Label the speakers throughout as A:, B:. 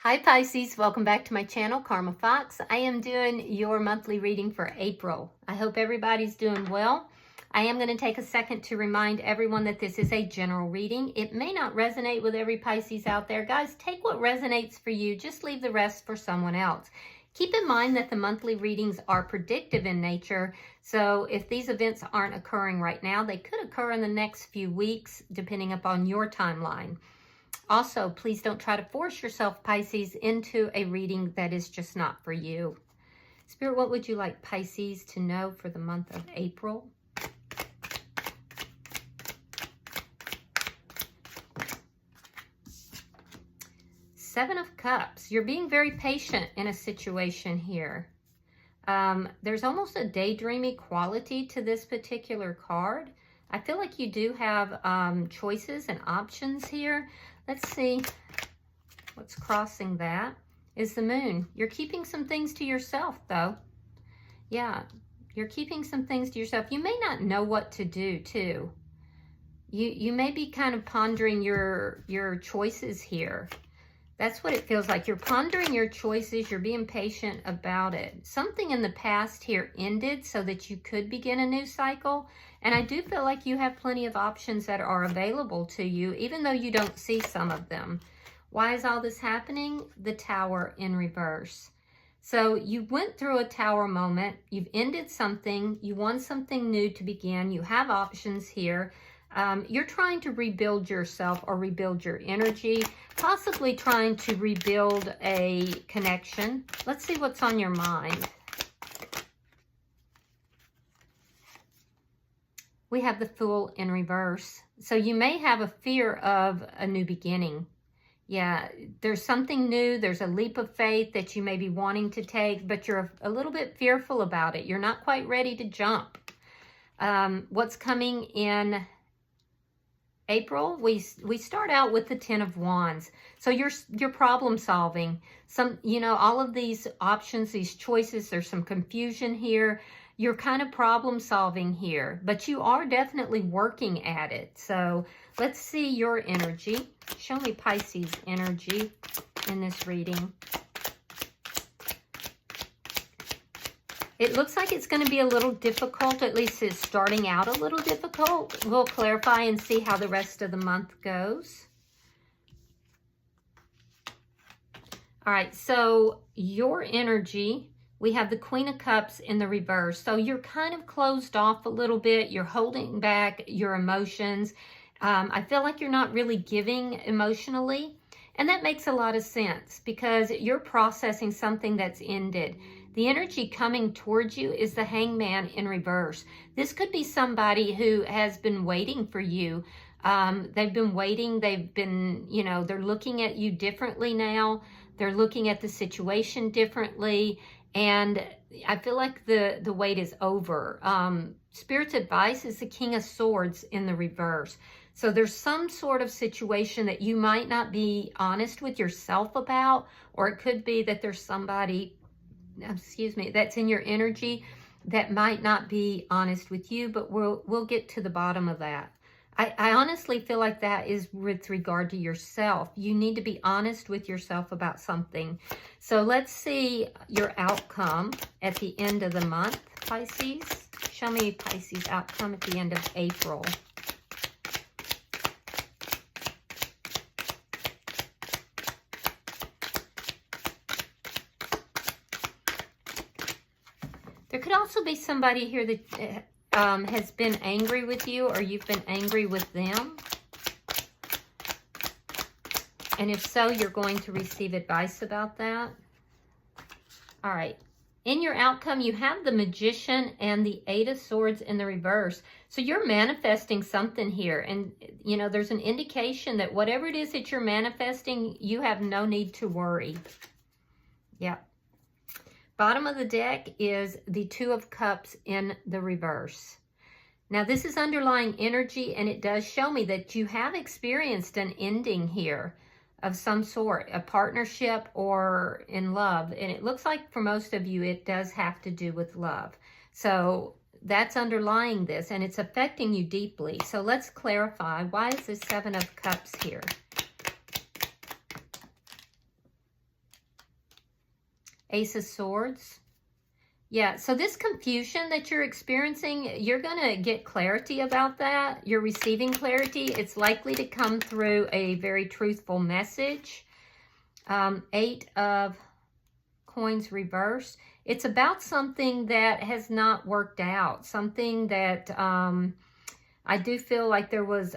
A: Hi Pisces, welcome back to my channel, Karma Fox. I am doing your monthly reading for April. I hope everybody's doing well. I am going to take a second to remind everyone that this is a general reading. It may not resonate with every Pisces out there. Guys, take what resonates for you. Just leave the rest for someone else. Keep in mind that the monthly readings are predictive in nature. So if these events aren't occurring right now, they could occur in the next few weeks, depending upon your timeline. Also, please don't try to force yourself, Pisces, into a reading that is just not for you. Spirit, what would you like Pisces to know for the month of April? Seven of Cups. You're being very patient in a situation here. There's almost a daydreamy quality to this particular card. I feel like you do have choices and options here. Let's see what's crossing that is the moon. You're keeping some things to yourself, though. Yeah, you're keeping some things to yourself. You may not know what to do, too. You may be kind of pondering your choices here. That's what it feels like. You're pondering your choices. You're being patient about it. Something in the past here ended so that you could begin a new cycle. And I do feel like you have plenty of options that are available to you, even though you don't see some of them. Why is all this happening? The Tower in reverse. So you went through a Tower moment. You've ended something. You want something new to begin. You have options here. You're trying to rebuild yourself or rebuild your energy, possibly trying to rebuild a connection. Let's see what's on your mind. We have the Fool in reverse. So you may have a fear of a new beginning. Yeah, there's something new. There's a leap of faith that you may be wanting to take, but you're a little bit fearful about it. You're not quite ready to jump. What's coming in April, we start out with the Ten of Wands. So you're problem solving. All of these options, these choices, there's some confusion here. You're kind of problem solving here, but you are definitely working at it. So let's see your energy. Show me Pisces energy in this reading. It looks like it's going to be a little difficult, at least it's starting out a little difficult. We'll clarify and see how the rest of the month goes. All right, so your energy, we have the Queen of Cups in the reverse. So you're kind of closed off a little bit. You're holding back your emotions. I feel like you're not really giving emotionally. And that makes a lot of sense because you're processing something that's ended. The energy coming towards you is the Hangman in reverse. This could be somebody who has been waiting for you. They've been waiting. They've been, they're looking at you differently now. They're looking at the situation differently. And I feel like the wait is over. Spirit's advice is the King of Swords in the reverse. So there's some sort of situation that you might not be honest with yourself about, or it could be that there's somebody, that's in your energy that might not be honest with you, but we'll get to the bottom of that. I honestly feel like that is with regard to yourself. You need to be honest with yourself about something. So let's see your outcome at the end of the month, Pisces. Show me Pisces outcome at the end of April. There could also be somebody here that has been angry with you, or you've been angry with them. And if so, you're going to receive advice about that. All right. In your outcome, you have the Magician and the Eight of Swords in the reverse. So you're manifesting something here. And, there's an indication that whatever it is that you're manifesting, you have no need to worry. Yeah. Bottom of the deck is the Two of Cups in the reverse. Now, this is underlying energy, and it does show me that you have experienced an ending here of some sort, a partnership or in love. And it looks like for most of you, it does have to do with love. So that's underlying this, and it's affecting you deeply. So let's clarify. Why is the Seven of Cups here? Ace of Swords. Yeah, so this confusion that you're experiencing, you're going to get clarity about that. You're receiving clarity. It's likely to come through a very truthful message. 8 of Coins reversed. It's about something that has not worked out. Something that I do feel like there was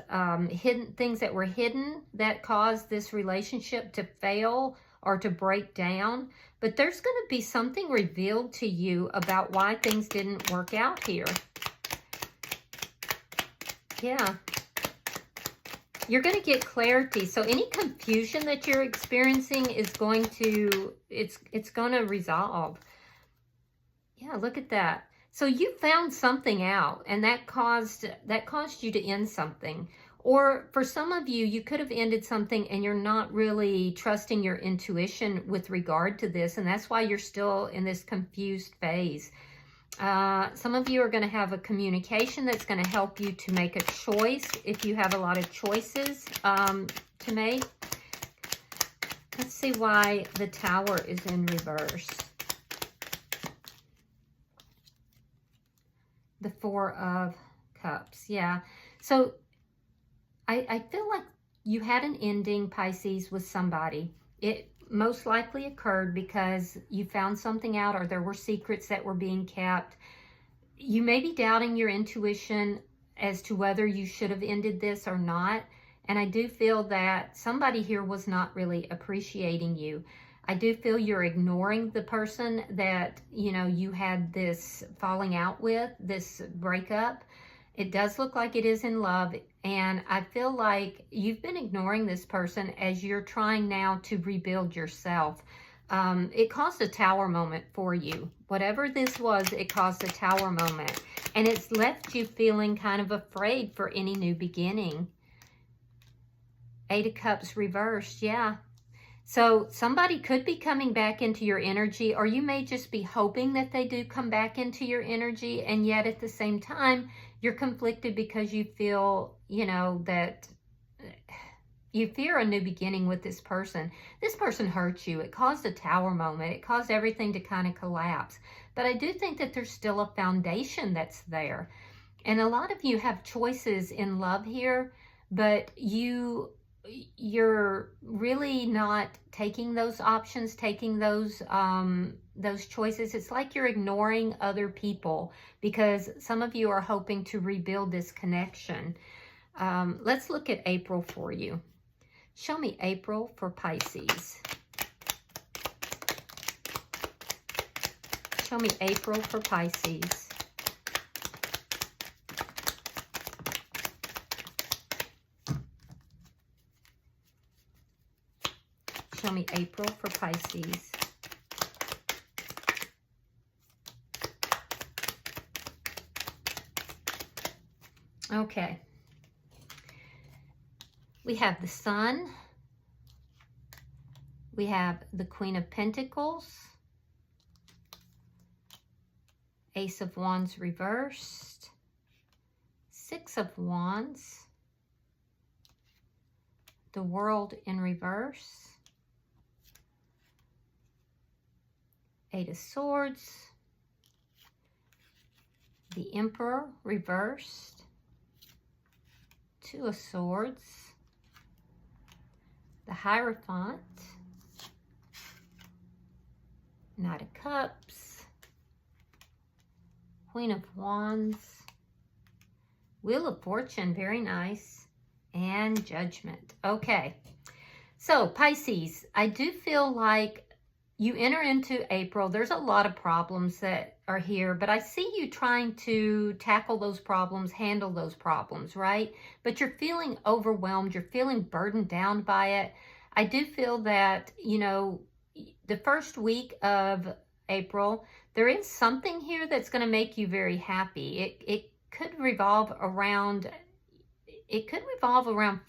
A: hidden things that were hidden that caused this relationship to fail or to break down. But there's going to be something revealed to you about why things didn't work out here. Yeah. You're going to get clarity. So any confusion that you're experiencing is going to, it's going to resolve. Yeah, look at that. So you found something out, and that caused you to end something. Or for some of you, you could have ended something and you're not really trusting your intuition with regard to this, and that's why you're still in this confused phase. Some of you are going to have a communication that's going to help you to make a choice if you have a lot of choices to make. Let's see why the Tower is in reverse. The 4 of Cups. Yeah. So I feel like you had an ending, Pisces, with somebody. It most likely occurred because you found something out, or there were secrets that were being kept. You may be doubting your intuition as to whether you should have ended this or not. And I do feel that somebody here was not really appreciating you. I do feel you're ignoring the person that, you know, you had this falling out with, this breakup. It does look like it is in love, and I feel like you've been ignoring this person as you're trying now to rebuild yourself. It caused a Tower moment for you. Whatever this was, it caused a Tower moment, and it's left you feeling kind of afraid for any new beginning. 8 of Cups reversed, yeah. So somebody could be coming back into your energy, or you may just be hoping that they do come back into your energy, and yet at the same time, you're conflicted because you feel, you know, that you fear a new beginning with this person. This person hurt you. It caused a Tower moment. It caused everything to kind of collapse. But I do think that there's still a foundation that's there. And a lot of you have choices in love here, but you're really not taking those options, taking those choices. It's like you're ignoring other people because some of you are hoping to rebuild this connection. Let's look at April for you. Show me April for Pisces. Show me April for Pisces. Show me April for Pisces. Okay. We have the Sun. We have the Queen of Pentacles. Ace of Wands reversed. 6 of Wands. The World in reverse. 8 of Swords. The Emperor reversed. 2 of Swords. The Hierophant. Knight of Cups. Queen of Wands. Wheel of Fortune, very nice. And Judgment. Okay. So, Pisces, I do feel like you enter into April. There's a lot of problems that are here, but I see you trying to tackle those problems, handle those problems, right? But you're feeling overwhelmed. You're feeling burdened down by it. I do feel that, you know, the first week of April, there is something here that's going to make you very happy. It could revolve around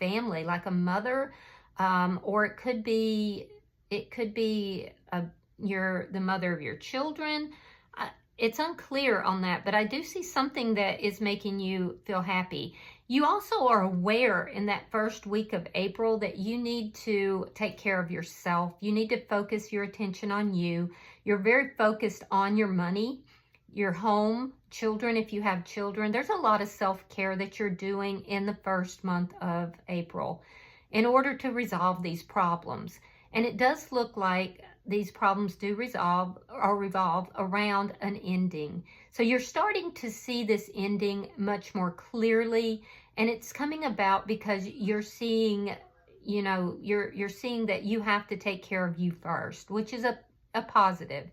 A: family, like a mother, or it could be the mother of your children. It's unclear on that, but I do see something that is making you feel happy. You also are aware in that first week of April that you need to take care of yourself. You need to focus your attention on you. You're very focused on your money, your home, children if you have children. There's a lot of self-care that you're doing in the first month of April in order to resolve these problems. And it does look like these problems do resolve or revolve around an ending. So you're starting to see this ending much more clearly, and it's coming about because you're seeing, you know, you're seeing that you have to take care of you first, which is a positive.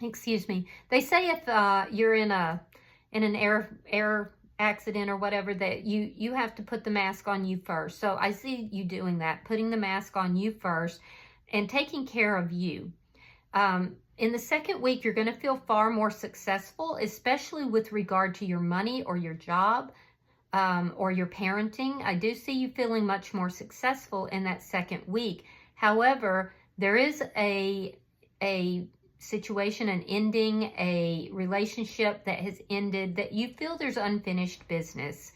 A: Excuse me. They say if you're in an air accident or whatever, that you have to put the mask on you first. So I see you doing that, putting the mask on you first and taking care of you. In the second week, you're going to feel far more successful, especially with regard to your money or your job or your parenting. I do see you feeling much more successful in that second week. However, there is a situation, an ending, a relationship that has ended that you feel there's unfinished business.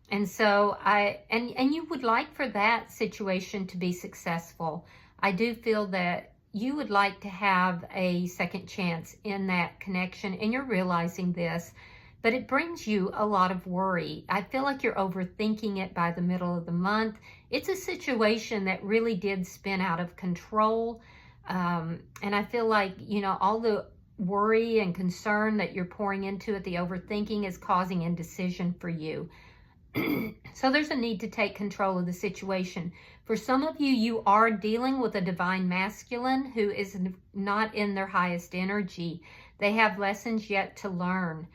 A: And so and you would like for that situation to be successful. I do feel that you would like to have a second chance in that connection, and you're realizing this, but it brings you a lot of worry. I feel like you're overthinking it by the middle of the month. It's a situation that really did spin out of control. And I feel like, you know, all the worry and concern that you're pouring into it, the overthinking, is causing indecision for you. So there's a need to take control of the situation. For some of you, you are dealing with a divine masculine who is not in their highest energy. They have lessons yet to learn.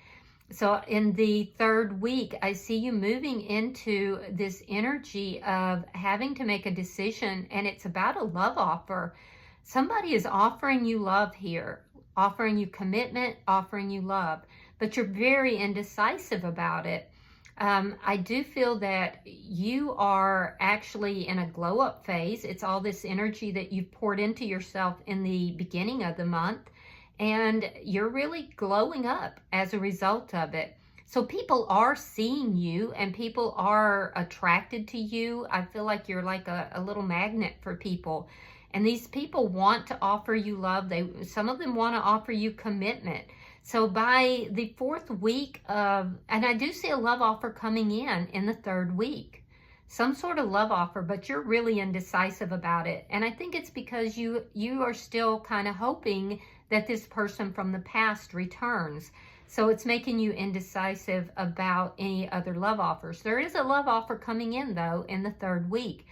A: So in the third week, I see you moving into this energy of having to make a decision, and it's about a love offer. Somebody is offering you love here, offering you commitment, offering you love, but you're very indecisive about it. I do feel that you are actually in a glow up phase. It's all this energy that you've poured into yourself in the beginning of the month, and you're really glowing up as a result of it. So people are seeing you and people are attracted to you. I feel like you're like a little magnet for people. And these people want to offer you love. Some of them want to offer you commitment. So by the fourth week and I do see a love offer coming in the third week. Some sort of love offer, but you're really indecisive about it. And I think it's because you are still kind of hoping that this person from the past returns. So it's making you indecisive about any other love offers. There is a love offer coming in, though, in the third week.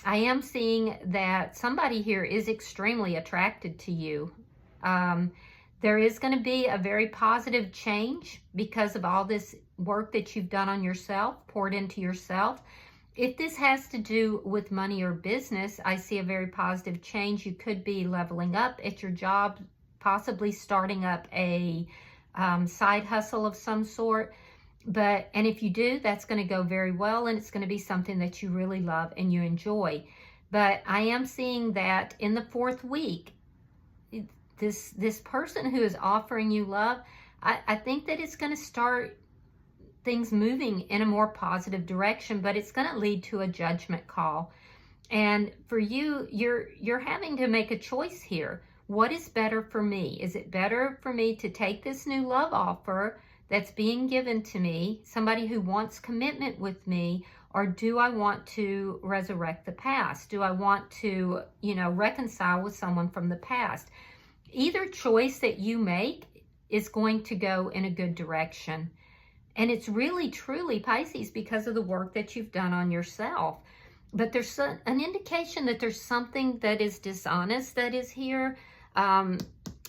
A: I am seeing that somebody here is extremely attracted to you. There is going to be a very positive change because of all this work that you've done on yourself, poured into yourself. If this has to do with money or business, I see a very positive change. You could be leveling up at your job, possibly starting up a side hustle of some sort. And if you do, that's going to go very well, and it's going to be something that you really love and you enjoy. But I am seeing that in the fourth week, this person who is offering you love, I think that it's going to start things moving in a more positive direction, but it's going to lead to a judgment call. And for you, you're having to make a choice here. What is better for me? Is it better for me to take this new love offer that's being given to me, somebody who wants commitment with me, or do I want to resurrect the past? Do I want to, reconcile with someone from the past? Either choice that you make is going to go in a good direction. And it's really, truly, Pisces, because of the work that you've done on yourself. But there's an indication that there's something that is dishonest that is here.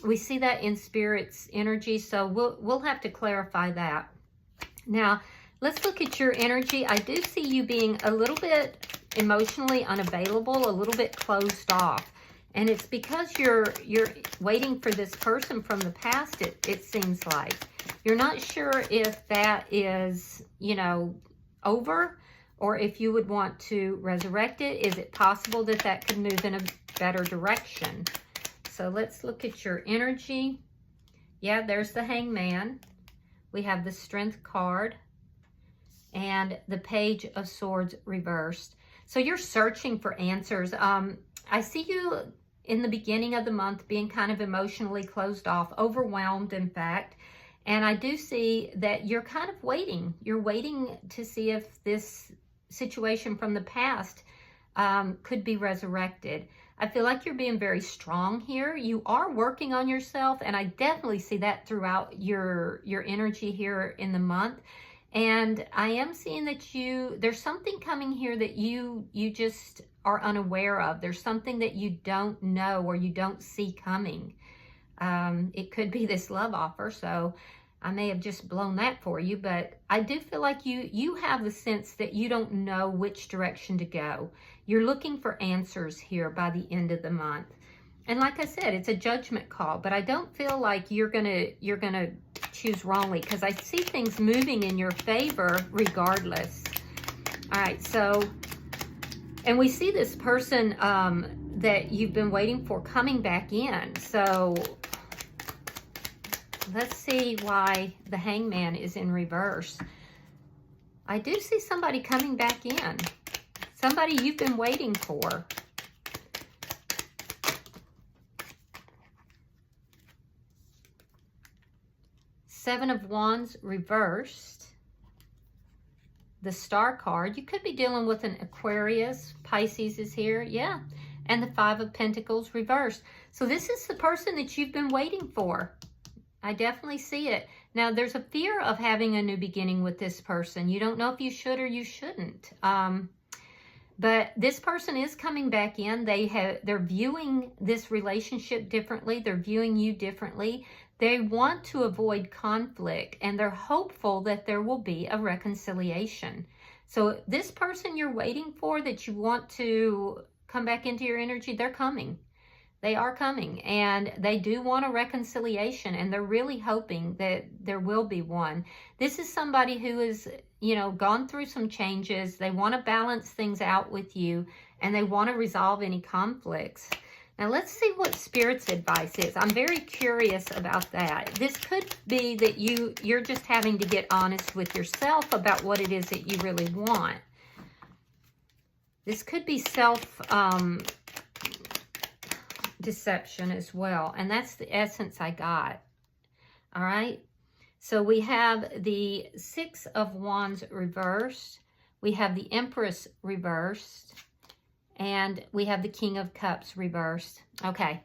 A: We see that in Spirit's energy, so we'll have to clarify that. Now, let's look at your energy. I do see you being a little bit emotionally unavailable, a little bit closed off. And it's because you're waiting for this person from the past, it seems like. You're not sure if that is, over, or if you would want to resurrect it. Is it possible that that could move in a better direction? So let's look at your energy. Yeah, there's the Hangman. We have the Strength card and the Page of Swords reversed. So you're searching for answers. I see you in the beginning of the month being kind of emotionally closed off, overwhelmed, in fact. And I do see that you're kind of waiting. You're waiting to see if this situation from the past could be resurrected. I feel like you're being very strong here. You are working on yourself, and I definitely see that throughout your energy here in the month. And I am seeing that there's something coming here that you just are unaware of. There's something that you don't know or you don't see coming. It could be this love offer, so I may have just blown that for you, but I do feel like you have the sense that you don't know which direction to go. You're looking for answers here by the end of the month. And like I said, it's a judgment call, but I don't feel like you're gonna choose wrongly, because I see things moving in your favor regardless. All right, so, and we see this person that you've been waiting for coming back in. So let's see why the Hangman is in reverse. I do see somebody coming back in. Somebody you've been waiting for. Seven of Wands reversed. The Star card. You could be dealing with an Aquarius. Pisces is here. Yeah. And the Five of Pentacles reversed. So this is the person that you've been waiting for. I definitely see it. Now, there's a fear of having a new beginning with this person. You don't know if you should or you shouldn't. But this person is coming back in. They're viewing this relationship differently. They're viewing you differently. They want to avoid conflict, and they're hopeful that there will be a reconciliation. So this person you're waiting for, that you want to come back into your energy, they're coming. They are coming, and they do want a reconciliation, and they're really hoping that there will be one. This is somebody who is, gone through some changes. They want to balance things out with you, and they want to resolve any conflicts. Now, let's see what Spirit's advice is. I'm very curious about that. This could be that you're just having to get honest with yourself about what it is that you really want. This could be self-deception as well, and that's the essence I got. All right? So we have the Six of Wands reversed. We have the Empress reversed. And we have the King of Cups reversed. Okay.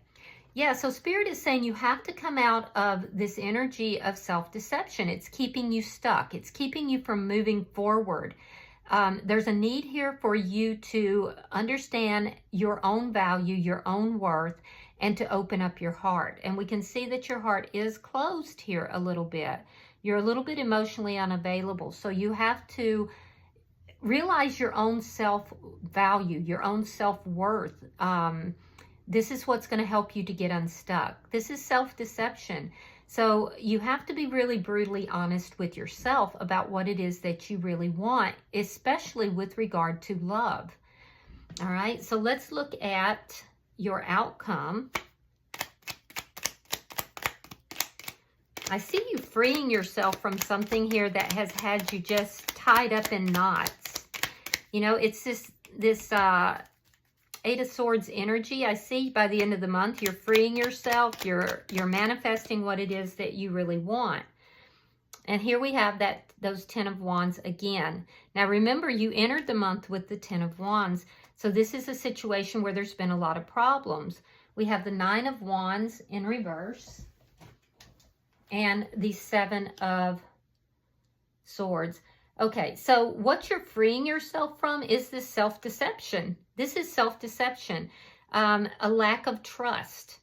A: Yeah, so Spirit is saying you have to come out of this energy of self-deception. It's keeping you stuck. It's keeping you from moving forward. There's a need here for you to understand your own value, your own worth, and to open up your heart. And we can see that your heart is closed here a little bit. You're a little bit emotionally unavailable. So you have to realize your own self-value, your own self-worth. This is what's going to help you to get unstuck. This is self-deception. So you have to be really brutally honest with yourself about what it is that you really want, especially with regard to love. All right, so let's look at your outcome. I see you freeing yourself from something here that has had you just tied up in knots. It's this Eight of Swords energy. I see by the end of the month, you're freeing yourself. You're manifesting what it is that you really want. And here we have those Ten of Wands again. Now, remember, you entered the month with the Ten of Wands. So this is a situation where there's been a lot of problems. We have the Nine of Wands in reverse and the Seven of Swords. Okay, so what you're freeing yourself from is this self-deception. This is self-deception, a lack of trust.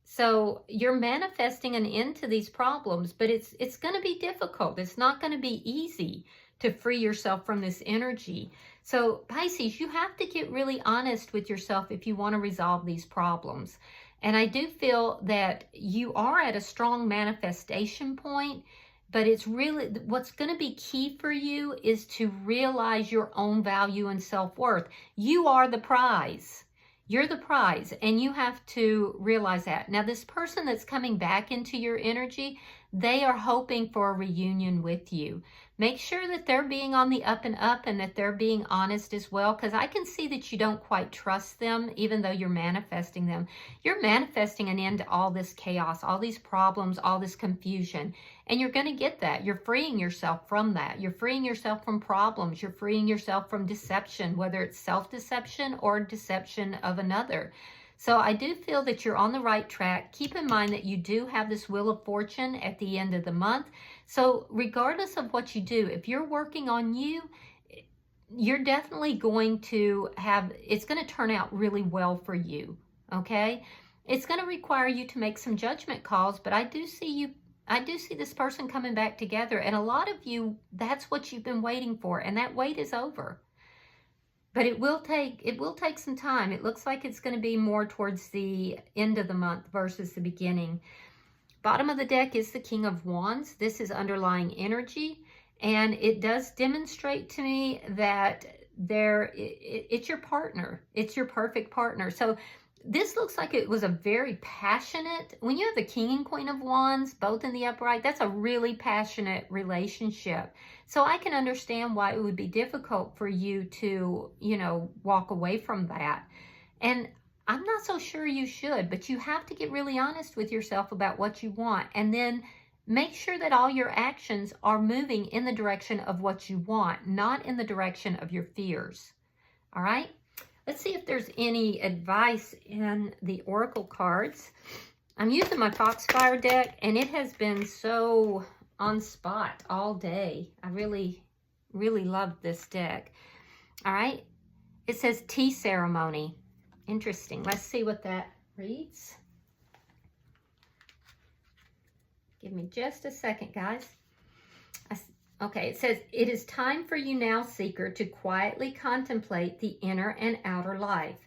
A: So you're manifesting an end to these problems, but it's going to be difficult. It's not going to be easy to free yourself from this energy. So Pisces, you have to get really honest with yourself if you want to resolve these problems. And I do feel that you are at a strong manifestation point. But it's really, what's going to be key for you is to realize your own value and self-worth. You are the prize. You're the prize, and you have to realize that. Now, this person that's coming back into your energy, they are hoping for a reunion with you. Make sure that they're being on the up and up and that they're being honest as well, because I can see that you don't quite trust them, even though you're manifesting them. You're manifesting an end to all this chaos, all these problems, all this confusion, and you're going to get that. You're freeing yourself from that. You're freeing yourself from problems. You're freeing yourself from deception, whether it's self-deception or deception of another. So I do feel that you're on the right track. Keep in mind that you do have this Wheel of Fortune at the end of the month. So regardless of what you do, if you're working on you, you're definitely going to have, it's going to turn out really well for you, okay? It's going to require you to make some judgment calls, but I do see this person coming back together, and a lot of you, that's what you've been waiting for, and that wait is over. But it will take some time. It looks like it's going to be more towards the end of the month versus the beginning. Bottom of the deck is the King of Wands. This is underlying energy, and it does demonstrate to me that it's your partner. It's your perfect partner. So this looks like it was a very passionate, when you have the King and Queen of Wands, both in the upright, that's a really passionate relationship. So I can understand why it would be difficult for you to, walk away from that. And I'm not so sure you should, but you have to get really honest with yourself about what you want. And then make sure that all your actions are moving in the direction of what you want, not in the direction of your fears. All right? Let's see if there's any advice in the Oracle cards. I'm using my Foxfire deck, and it has been so on spot all day. I really, really love this deck. All right. It says tea ceremony. Interesting. Let's see what that reads. Give me just a second, guys. Okay, it says, it is time for you now, seeker, to quietly contemplate the inner and outer life.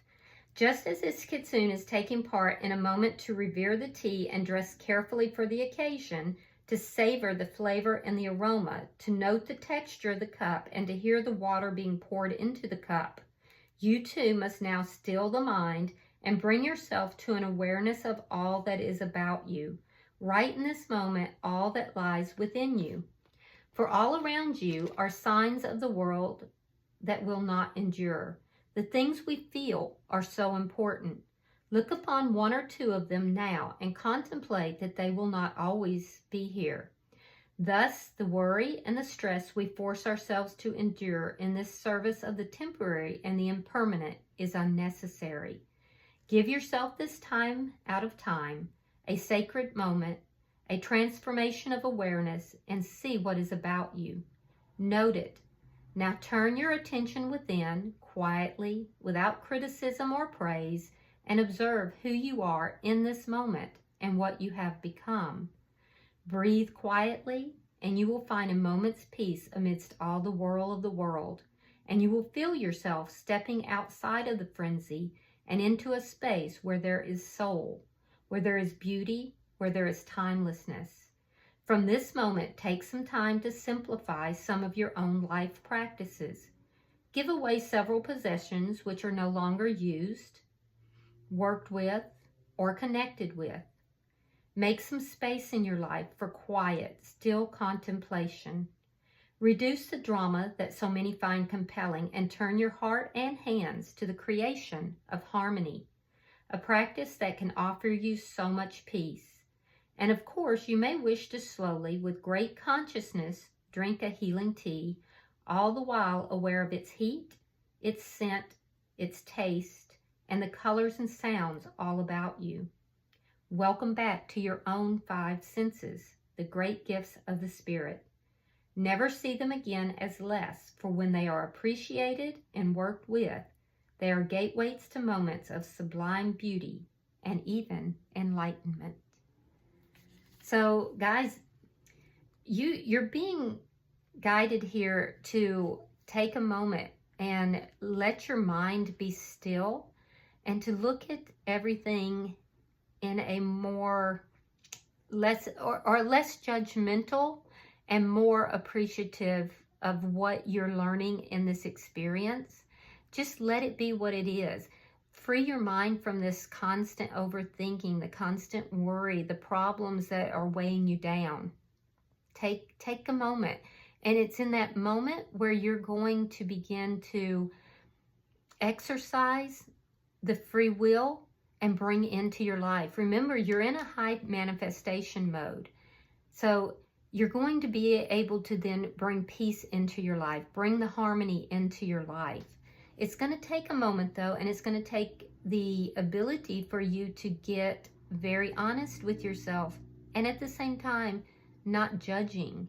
A: Just as this kitsune is taking part in a moment to revere the tea and dress carefully for the occasion, to savor the flavor and the aroma, to note the texture of the cup, and to hear the water being poured into the cup, you too must now still the mind and bring yourself to an awareness of all that is about you. Right in this moment, all that lies within you. For all around you are signs of the world that will not endure. The things we feel are so important. Look upon one or two of them now and contemplate that they will not always be here. Thus, the worry and the stress we force ourselves to endure in this service of the temporary and the impermanent is unnecessary. Give yourself this time out of time, a sacred moment, a transformation of awareness, and see what is about you. Note it. Now turn your attention within, quietly, without criticism or praise, and observe who you are in this moment and what you have become. Breathe quietly, and you will find a moment's peace amidst all the whirl of the world, and you will feel yourself stepping outside of the frenzy and into a space where there is soul, where there is beauty, where there is timelessness. From this moment, take some time to simplify some of your own life practices. Give away several possessions which are no longer used, worked with, or connected with. Make some space in your life for quiet, still contemplation. Reduce the drama that so many find compelling and turn your heart and hands to the creation of harmony, a practice that can offer you so much peace. And of course, you may wish to slowly, with great consciousness, drink a healing tea, all the while aware of its heat, its scent, its taste, and the colors and sounds all about you. Welcome back to your own 5 senses, the great gifts of the spirit. Never see them again as less, for when they are appreciated and worked with, they are gateways to moments of sublime beauty and even enlightenment. So, guys, you're being guided here to take a moment and let your mind be still and to look at everything in a less judgmental and more appreciative of what you're learning in this experience. Just let it be what it is. free your mind from this constant overthinking, the constant worry, the problems that are weighing you down. Take a moment. And it's in that moment where you're going to begin to exercise the free will and bring into your life. Remember, you're in a high manifestation mode. So you're going to be able to then bring peace into your life, bring the harmony into your life. It's going to take a moment though, and it's going to take the ability for you to get very honest with yourself, and at the same time, not judging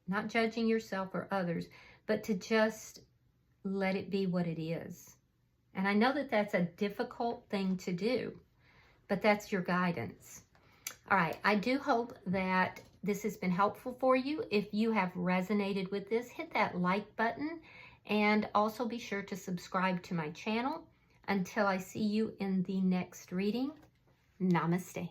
A: yourself or others, but to just let it be what it is. And I know that that's a difficult thing to do, but that's your guidance. All right, I do hope that this has been helpful for you. If you have resonated with this, hit that like button, and also be sure to subscribe to my channel. Until I see you in the next reading, namaste.